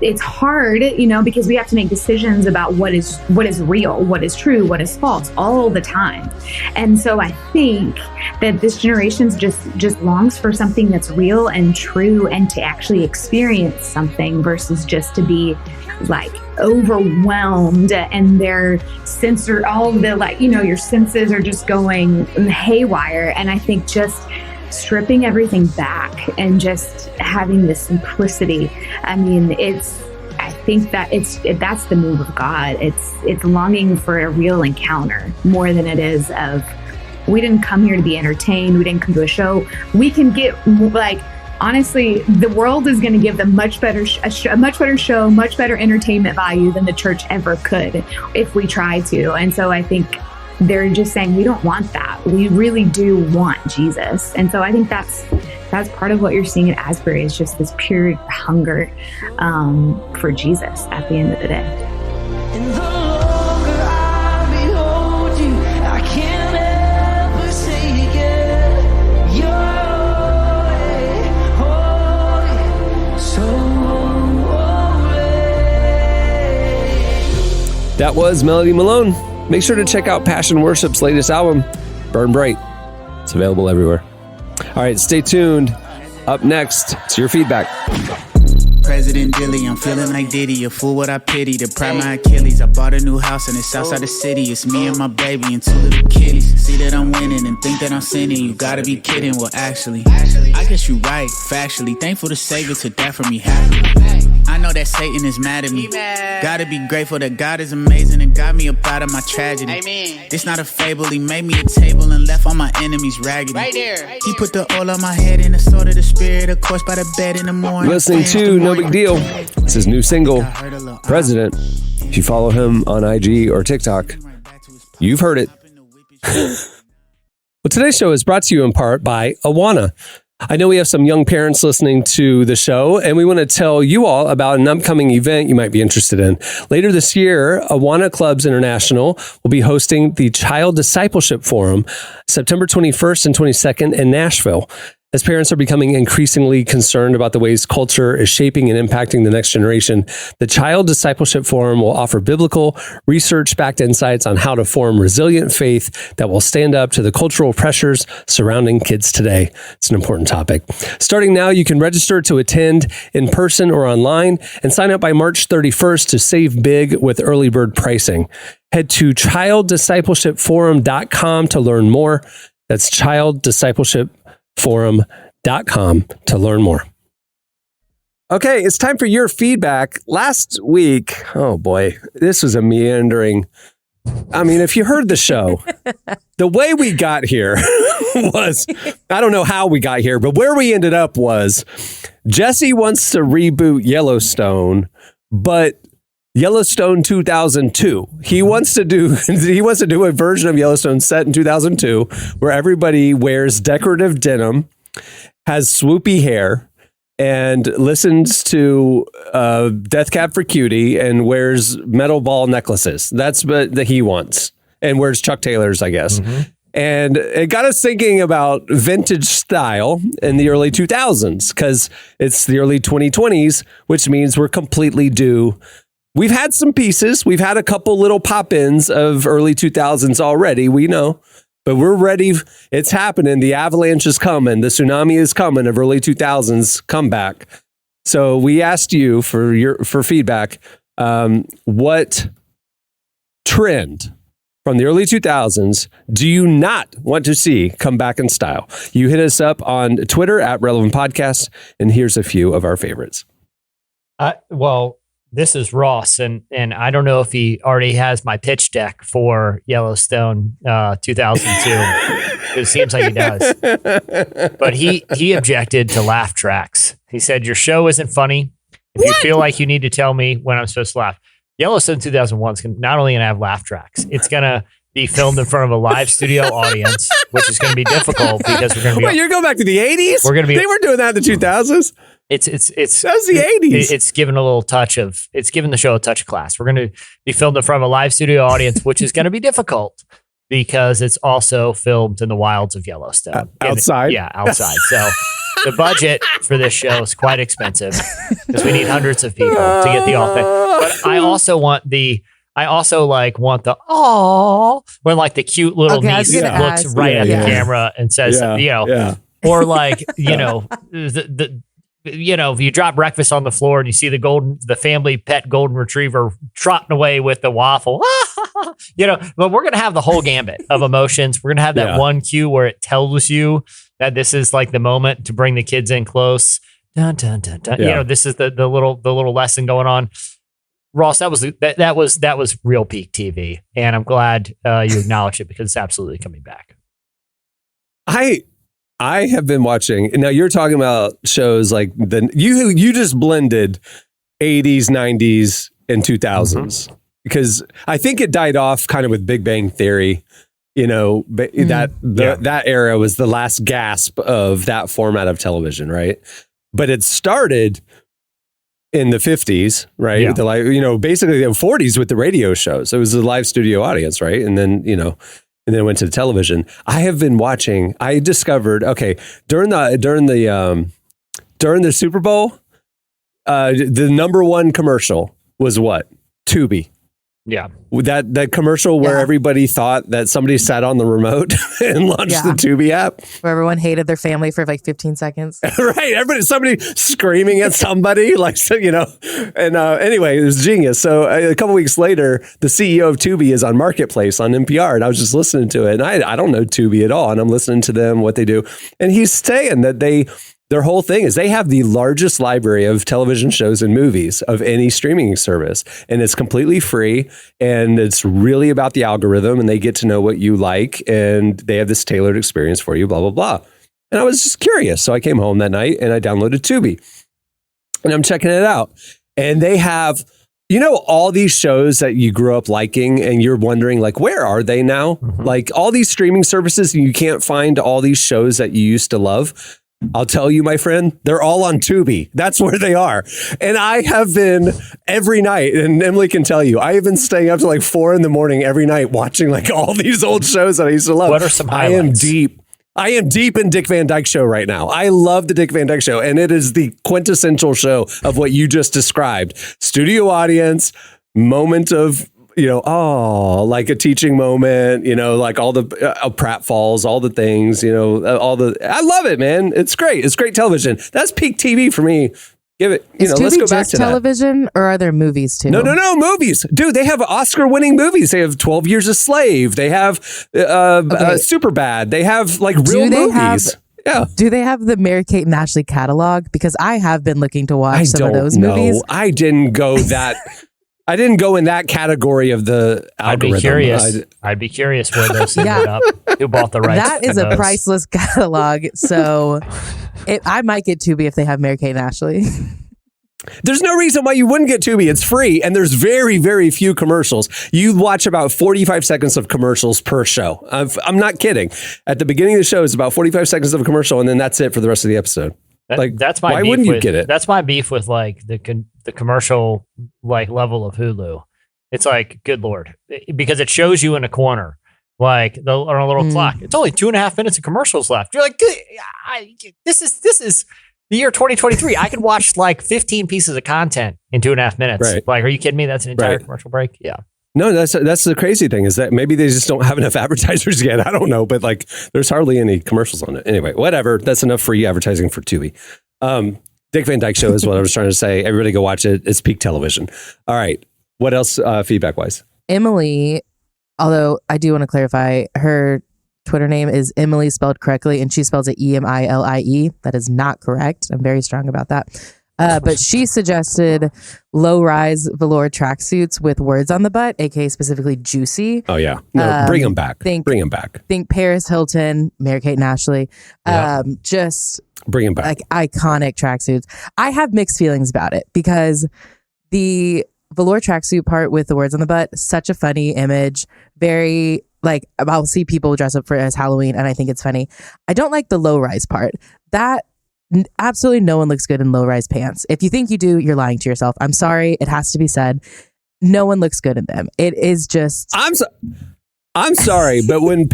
it's hard, because we have to make decisions about what is real, what is true, what is false all the time. And so I think that this generation just longs for something that's real and true and to actually experience something versus just to be like overwhelmed and their your senses are just going haywire. And I think just stripping everything back and just having the simplicity. I mean, I think that's the move of God. It's longing for a real encounter more than it is of, we didn't come here to be entertained. We didn't come to a show. We can get, like, honestly, the world is going to give them a much better show, much better entertainment value than the church ever could if we try to. And so I think they're just saying, we don't want that. We really do want Jesus. And so I think that's part of what you're seeing at Asbury, is just this pure hunger for Jesus at the end of the day. And the longer I behold you, I can't ever say again, you're holy, so holy. That was Melodie Malone. Make sure to check out Passion Worship's latest album, Burn Bright. It's available everywhere. All right, stay tuned. Up next, it's your feedback. President Dilly, I'm feeling like Diddy, a fool what I pity, to pride my Achilles. I bought a new house and it's outside the city. It's me and my baby and two little kitties. See that I'm winning and think that I'm sinning. You gotta be kidding. Well, actually, I guess you right, factually. Thankful the Savior took that from me happily. I know that Satan is mad at me. Gotta be grateful that God is amazing and got me up out of my tragedy. Amen. This not a fable. He made me a table and left all my enemies raggedy. Right there. He put the oil on my head and the sword of the spirit, of course, by the bed in the morning. Listening to No Big Deal. It's his new single, President. If you follow him on IG or TikTok, you've heard it. Well, today's show is brought to you in part by Awana. I know we have some young parents listening to the show, and we want to tell you all about an upcoming event you might be interested in. Later this year, Awana Clubs International will be hosting the Child Discipleship Forum, September 21st and 22nd in Nashville. As parents are becoming increasingly concerned about the ways culture is shaping and impacting the next generation, the Child Discipleship Forum will offer biblical, research-backed insights on how to form resilient faith that will stand up to the cultural pressures surrounding kids today. It's an important topic. Starting now, you can register to attend in person or online and sign up by March 31st to save big with early bird pricing. Head to childdiscipleshipforum.com to learn more. That's childdiscipleshipforum.com to learn more. Okay, it's time for your feedback. Last week, oh boy, this was a meandering. I mean, if you heard the show, the way we got here was, I don't know how we got here, but where we ended up was Jesse wants to reboot Yellowstone, but Yellowstone 2002. He wants to do a version of Yellowstone set in 2002 where everybody wears decorative denim, has swoopy hair, and listens to Death Cab for Cutie and wears metal ball necklaces. That's what he wants. And wears Chuck Taylors, I guess. Mm-hmm. And it got us thinking about vintage style in the early 2000s because it's the early 2020s, which means we're completely due. We've had some pieces. We've had a couple little pop-ins of early 2000s already. We know. but we're ready. It's happening. The avalanche is coming. The tsunami is coming of early 2000s comeback. So we asked you for feedback. What trend from the early 2000s do you not want to see come back in style? You hit us up on Twitter at Relevant Podcast, and here's a few of our favorites. Well, this is Ross, and I don't know if he already has my pitch deck for Yellowstone 2002. It seems like he does. But he objected to laugh tracks. He said, your show isn't funny. If you feel like you need to tell me when I'm supposed to laugh. Yellowstone 2001 is not only going to have laugh tracks, it's going to be filmed in front of a live studio audience, which is going to be difficult because we're going to be... Wait, you're going back to the 80s? We're going to be... They were doing that in the 2000s? It's that was the 80s. It's given it's given the show a touch of class. We're going to be filmed in front of a live studio audience, which is going to be difficult because it's also filmed in the wilds of Yellowstone. Outside? Outside. So the budget for this show is quite expensive because we need hundreds of people to get the all thing. But I also want the aww when like the cute little niece looks right at the camera and says, or like, if you drop breakfast on the floor and you see the family pet golden retriever trotting away with the waffle, but we're going to have the whole gambit of emotions. We're going to have that one cue where it tells you that this is like the moment to bring the kids in close. Dun, dun, dun, dun. This is the little lesson going on. Ross, that was real peak TV. And I'm glad you acknowledge it because it's absolutely coming back. I have been watching. Now you're talking about shows like you just blended 80s, 90s, and 2000s because I think it died off kind of with Big Bang Theory. That era was the last gasp of that format of television, right? But it started in the 50s, right? Yeah. With basically the 40s with the radio shows. It was a live studio audience, right? And then and then it went to the television. I discovered, during the Super Bowl, the number one commercial was what? Tubi. Yeah. That commercial where everybody thought that somebody sat on the remote and launched the Tubi app. Where everyone hated their family for like 15 seconds. Right. Somebody screaming at somebody and anyway, it was genius. So a couple weeks later, the CEO of Tubi is on Marketplace on NPR and I was just listening to it and I don't know Tubi at all. And I'm listening to them, what they do. And he's saying that their whole thing is they have the largest library of television shows and movies of any streaming service. And it's completely free. And it's really about the algorithm and they get to know what you like. And they have this tailored experience for you, blah, blah, blah. And I was just curious. So I came home that night and I downloaded Tubi. And I'm checking it out. And they have, all these shows that you grew up liking and you're wondering, like, where are they now? Like all these streaming services and you can't find all these shows that you used to love. I'll tell you, my friend, they're all on Tubi. That's where they are. And I have been every night, and Emily can tell you, I have been staying up to like 4 a.m. every night watching like all these old shows that I used to love. What are some highlights? I am deep in Dick Van Dyke Show right now. I love the Dick Van Dyke Show, and it is the quintessential show of what you just described. Studio audience, moment of like a teaching moment, like all the pratfalls, all the things, I love it, man. It's great. It's great television. That's peak TV for me. Give it, Is let's Tubi go back just to television or are there movies too? No, movies. Dude, they have Oscar-winning movies. They have 12 Years a Slave. They have Superbad. They have like real movies. Do they have the Mary-Kate and Ashley catalog? Because I have been looking to watch some of those movies. I didn't go that... I didn't go in that category of the algorithm. I'd be curious where those ended up. Who bought the rights? That is a priceless catalog. So I might get Tubi if they have Mary-Kate and Ashley. There's no reason why you wouldn't get Tubi. It's free, and there's very, very few commercials. You watch about 45 seconds of commercials per show. I'm not kidding. At the beginning of the show, it's about 45 seconds of a commercial, and then that's it for the rest of the episode. That's my why beef wouldn't with, you get it? That's my beef with like the commercial like level of Hulu. It's like, good Lord, because it shows you in a corner, like on a little clock. It's only 2.5 minutes of commercials left. You're like, this is the year 2023. I could watch like 15 pieces of content in 2.5 minutes. Right. Like, are you kidding me? That's an entire commercial break. Yeah. No, that's the crazy thing is that maybe they just don't have enough advertisers yet. I don't know, but like there's hardly any commercials on it. Anyway, whatever. That's enough free advertising for Tubi. Dick Van Dyke Show is what I was trying to say. Everybody go watch it. It's peak television. All right. What else feedback wise? Emily, although I do want to clarify, her Twitter name is Emily spelled correctly, and she spells it Emilie. That is not correct. I'm very strong about that. But she suggested low-rise velour tracksuits with words on the butt, aka specifically juicy. Oh yeah, no, bring them back. Bring them back. Think Paris Hilton, Mary-Kate and Ashley. Just bring them back. Like iconic tracksuits. I have mixed feelings about it because the velour tracksuit part with the words on the butt, such a funny image. Very like I'll see people dress up for as Halloween, and I think it's funny. I don't like the low-rise part. That. Absolutely no one looks good in low-rise pants. If you think you do, you're lying to yourself. I'm sorry. It has to be said. No one looks good in them. It is just... I'm sorry, but when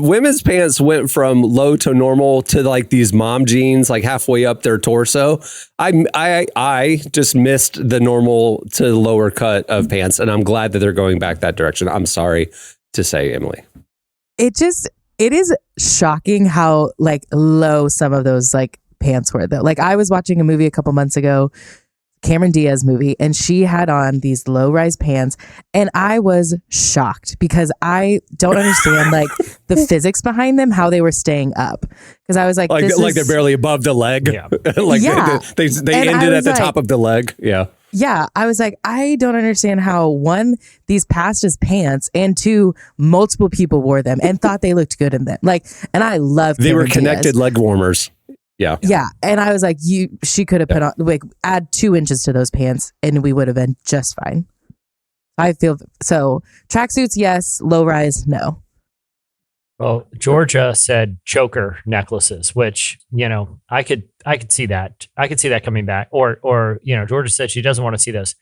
women's pants went from low to normal to like these mom jeans, like halfway up their torso, I just missed the normal to lower cut of pants, and I'm glad that they're going back that direction. I'm sorry to say, Emily. It is shocking how like low some of those like pants were though. Like I was watching a movie a couple months ago, Cameron Diaz movie, and she had on these low-rise pants, and I was shocked because I don't understand like the physics behind them, how they were staying up. Because I was like they're barely above the leg. Yeah. They ended at the top of the leg. Yeah. Yeah, I was like, I don't understand how, one, these passed as pants, and two, multiple people wore them and thought they looked good in them. Like, and I love they were connected leg warmers. Yeah. Yeah. And I was like, she could have put on, like, add 2 inches to those pants and we would have been just fine. I feel so. Tracksuits, yes. Low rise, no. Well, Georgia said choker necklaces, which, you know, I could see that. I could see that coming back. Or, you know, Georgia said she doesn't want to see those.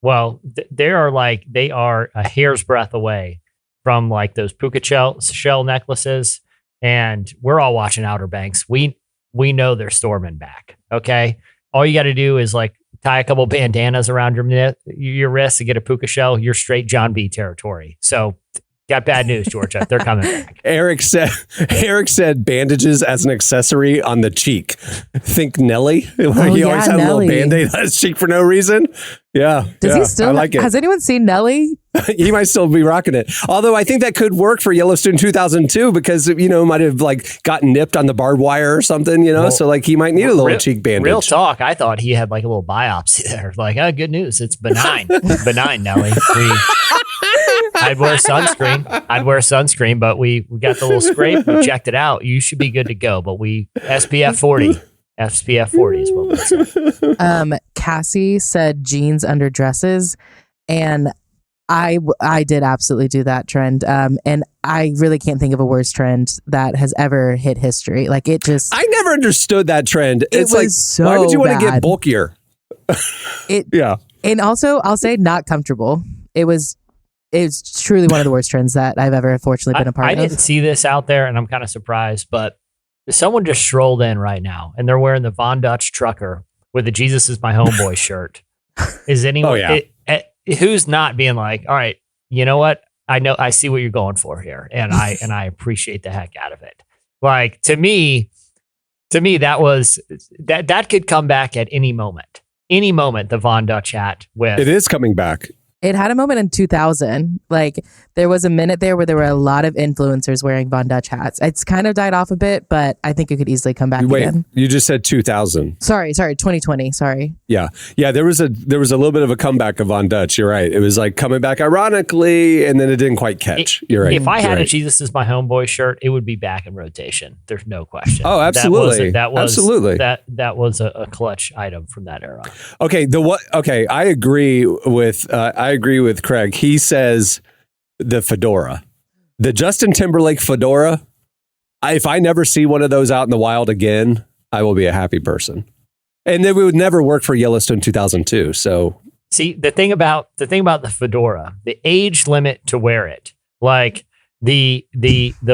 Well, they are a hair's breadth away from like those puka shell necklaces. And we're all watching Outer Banks. We know they're storming back. Okay. All you got to do is like tie a couple bandanas around your wrist to get a puka shell. You're straight John B territory. So got bad news, Georgia. They're coming back. Eric said bandages as an accessory on the cheek. Think Nelly. He always had Nelly. A little Band-Aid on his cheek for no reason. Yeah. Does he still? I like it. Has anyone seen Nelly? He might still be rocking it. Although I think that could work for Yellowstone 2002 because, you know, might have like gotten nipped on the barbed wire or something, you know, so like he might need a little cheek bandage. Real talk. I thought he had like a little biopsy there. Like, oh, good news. It's benign. Benign, Nelly. I'd wear sunscreen, but we got the little scrape. We checked it out. You should be good to go. But SPF 40. SPF 40 is what we said. Cassie said jeans under dresses, and I did absolutely do that trend. And I really can't think of a worse trend that has ever hit history. Like it just... I never understood that trend. It's like, so why would you want to get bulkier? Yeah. And also, I'll say not comfortable. It's truly one of the worst trends that I've ever unfortunately been a part of. I didn't see this out there, and I'm kind of surprised, but someone just strolled in right now, and they're wearing the Von Dutch trucker with the Jesus is my homeboy shirt. Is anyone... Oh, yeah. Who's not being like, all right, you know what? I see what you're going for here. And I appreciate the heck out of it. Like to me, that was, that could come back at any moment, the Von Dutch hat with. It is coming back. It had a moment in 2000. Like there was a minute there where there were a lot of influencers wearing Von Dutch hats. It's kind of died off a bit, but I think it could easily come back again. You just said 2000. Sorry, 2020. Sorry. Yeah. There was a little bit of a comeback of Von Dutch. You're right. It was like coming back ironically, and then it didn't quite catch. You're right. If I had a Jesus is my homeboy shirt, it would be back in rotation. There's no question. Oh, absolutely. Absolutely. That was a clutch item from that era. Okay. I agree with Craig. He says the fedora, the Justin Timberlake fedora. If I never see one of those out in the wild again, I will be a happy person. And then we would never work for Yellowstone 2002. So see the thing about the fedora, the age limit to wear it, like the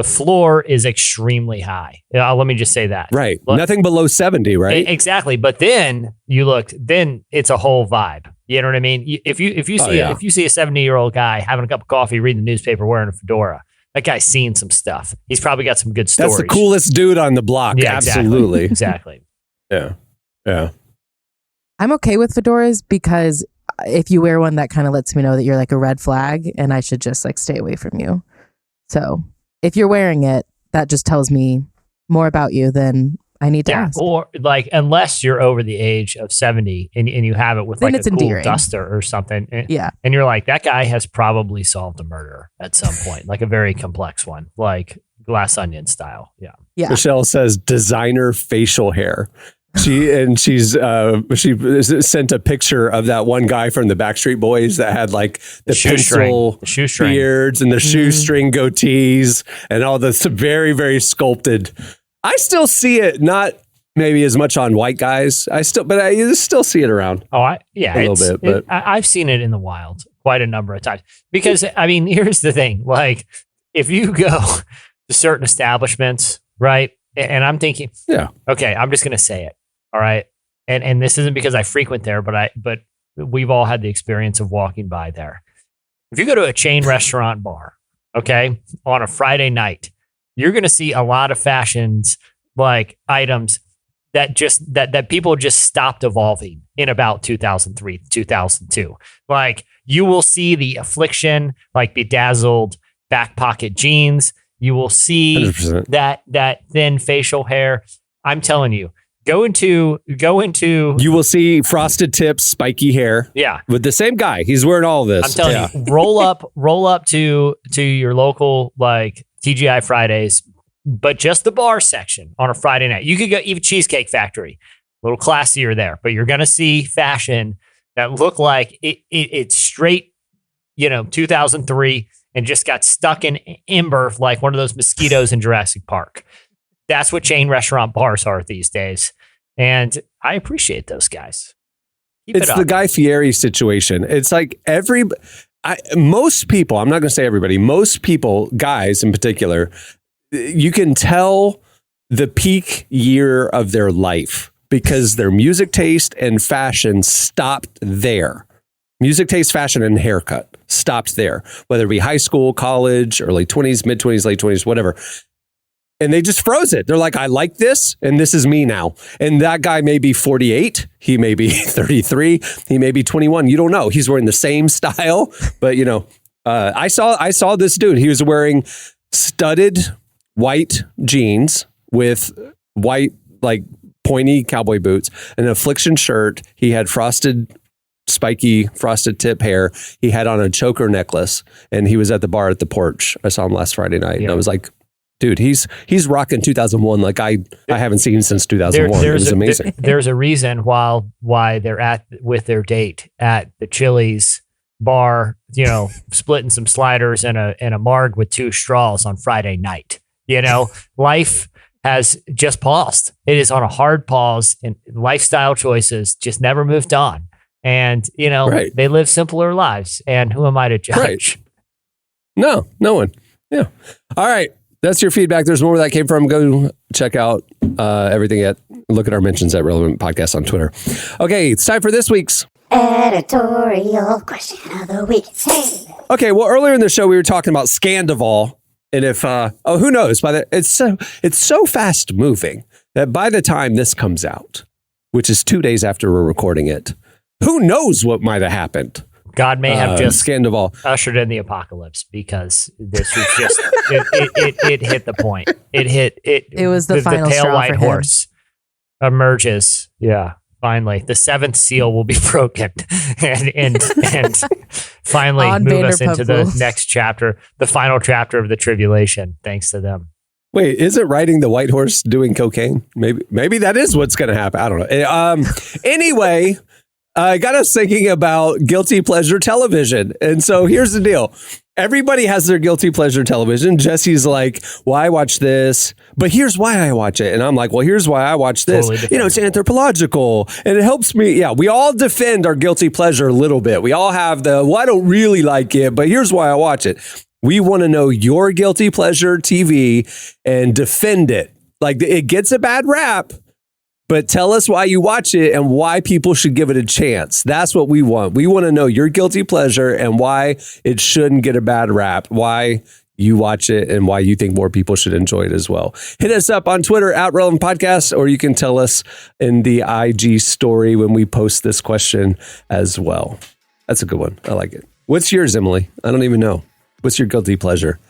floor is extremely high. Let me just say that. Right. Nothing below 70, right? Exactly. But then then it's a whole vibe. You know what I mean? If you see yeah. if you see a 70-year-old guy having a cup of coffee, reading the newspaper, wearing a fedora, that guy's seen some stuff. He's probably got some good stories. That's the coolest dude on the block. Yeah, Absolutely. Exactly. Yeah. Yeah. I'm okay with fedoras because if you wear one, that kind of lets me know that you're like a red flag and I should just like stay away from you. So if you're wearing it, that just tells me more about you than I need to ask. Or like, unless you're over the age of 70 and you have it with Then like it's a cool endearing. duster or something. Yeah. And you're like, that guy has probably solved a murder at some point, like a very complex one, like Glass Onion style. Yeah. Yeah. Michelle says designer facial hair. She sent a picture of that one guy from the Backstreet Boys that had like the pencil shoestring beards and the shoestring goatees and all this very, very sculpted. I still see it, not maybe as much on white guys. I still see it around. Oh, a little bit, but I've seen it in the wild quite a number of times because I mean, here's the thing: like, if you go to certain establishments, right? And I'm thinking, yeah, okay, I'm just going to say it, all right. And this isn't because I frequent there, but we've all had the experience of walking by there. If you go to a chain restaurant bar, okay, on a Friday night, you're going to see a lot of fashions, like items that people just stopped evolving in about 2003, 2002. Like, you will see the Affliction, like bedazzled back pocket jeans. You will see 100%. that thin facial hair. I'm telling you, go into. You will see frosted tips, spiky hair. Yeah, with the same guy. He's wearing all of this. I'm telling you, roll up to your local like TGI Fridays, but just the bar section on a Friday night. You could go even Cheesecake Factory, a little classier there, but you're going to see fashion that look like it's straight, 2003 and just got stuck in ember like one of those mosquitoes in Jurassic Park. That's what chain restaurant bars are these days. And I appreciate those guys. It's the Guy Fieri situation. It's like most people, I'm not going to say everybody, most people, guys in particular, you can tell the peak year of their life because their music taste and fashion stopped there. Music taste, fashion, and haircut stopped there, whether it be high school, college, early 20s, mid 20s, late 20s, whatever. And they just froze it. They're like, I like this, and this is me now. And that guy may be 48. He may be 33. He may be 21. You don't know. He's wearing the same style. But, I saw this dude. He was wearing studded white jeans with white, like, pointy cowboy boots, an Affliction shirt. He had spiky frosted tip hair. He had on a choker necklace, and he was at the bar at the Porch. I saw him last Friday night, and I was like, dude, he's rocking 2001 like I haven't seen since 2001. It was amazing. There's a reason why they're with their date at the Chili's bar, splitting some sliders and a marg with 2 straws on Friday night. Life has just paused. It is on a hard pause, and lifestyle choices just never moved on. And, right. They live simpler lives. And who am I to judge? Right. No one. Yeah. All right. That's your feedback. There's more where that came from. Go check out everything look at our mentions at Relevant Podcast on Twitter. Okay. It's time for this week's editorial question of the week. Hey. Okay. Well, earlier in the show, we were talking about Scandival. And if, who knows? It's so fast moving that by the time this comes out, which is 2 days after we're recording it, who knows what might have happened? God may have just Scandival ushered in the apocalypse because this was just it hit the point. It was the final pale straw white for him. horse emerges. Yeah, finally, the 7th seal will be broken, and finally On move us into the Vanderpump next chapter, the final chapter of the tribulation. Thanks to them. Wait, isn't riding the white horse doing cocaine? Maybe that is what's going to happen. I don't know. Anyway. I got us thinking about guilty pleasure television. And so here's the deal. Everybody has their guilty pleasure television. Jesse's like, well, I watch this, but here's why I watch it. And I'm like, well, here's why I watch this. Totally it's anthropological and it helps me. Yeah, we all defend our guilty pleasure a little bit. We all have I don't really like it, but here's why I watch it. We want to know your guilty pleasure TV and defend it. Like, it gets a bad rap, But tell us why you watch it and why people should give it a chance. That's what we want. We want to know your guilty pleasure and why it shouldn't get a bad rap, why you watch it and why you think more people should enjoy it as well. Hit us up on Twitter at Relevant Podcast, or you can tell us in the IG story when we post this question as well. That's a good one. I like it. What's yours, Emily? I don't even know. What's your guilty pleasure?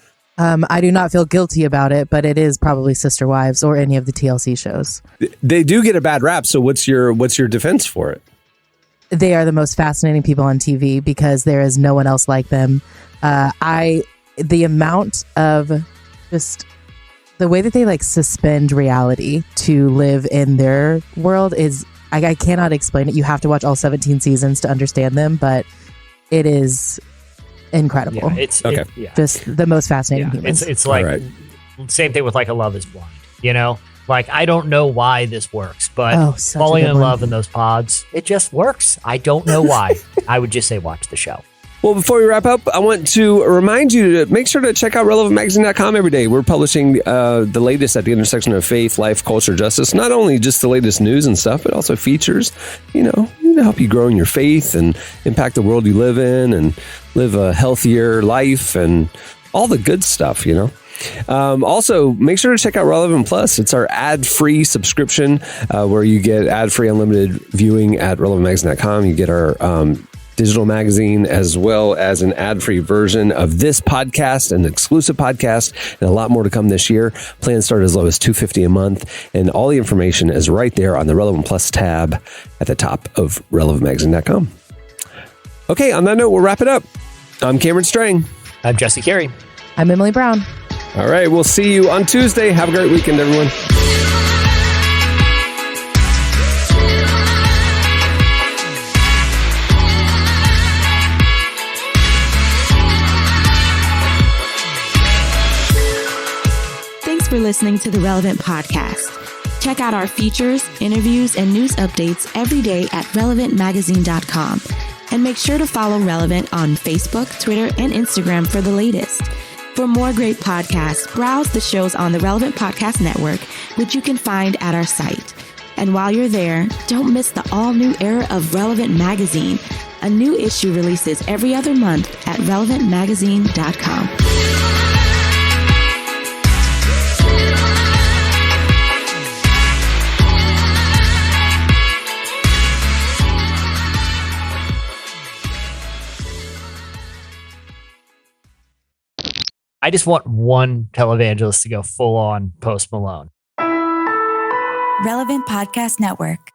I do not feel guilty about it, but it is probably Sister Wives or any of the TLC shows. They do get a bad rap. So what's your defense for it? They are the most fascinating people on TV because there is no one else like them. The amount of just the way that they like suspend reality to live in their world is, I cannot explain it. You have to watch all 17 seasons to understand them, but it is incredible. Yeah, okay. Just the most fascinating humans. It's like right. Same thing with like A Love Is Blind. You know, like I don't know why this works, but such a falling good in one. love in those pods, it just works. I don't know why. I would just say watch the show. Well, before we wrap up, I want to remind you to make sure to check out relevantmagazine.com every day. We're publishing the latest at the intersection of faith, life, culture, justice. Not only just the latest news and stuff, but also features, to help you grow in your faith and impact the world you live in and live a healthier life and all the good stuff, Also, make sure to check out Relevant Plus. It's our ad-free subscription where you get ad-free unlimited viewing at relevantmagazine.com. You get our digital magazine, as well as an ad-free version of this podcast, an exclusive podcast, and a lot more to come this year. Plans start as low as $250 a month, and all the information is right there on the Relevant Plus tab at the top of relevantmagazine.com. Okay, on that note, we'll wrap it up. I'm Cameron Strang. I'm Jesse Carey. I'm Emily Brown. All right, we'll see you on Tuesday. Have a great weekend, everyone. Thanks for listening to the Relevant Podcast. Check out our features, interviews, and news updates every day at relevantmagazine.com. And make sure to follow Relevant on Facebook, Twitter, and Instagram for the latest. For more great podcasts, browse the shows on the Relevant Podcast Network, which you can find at our site. And while you're there, don't miss the all-new era of Relevant Magazine. A new issue releases every other month at relevantmagazine.com. I just want one televangelist to go full on Post Malone. Relevant Podcast Network.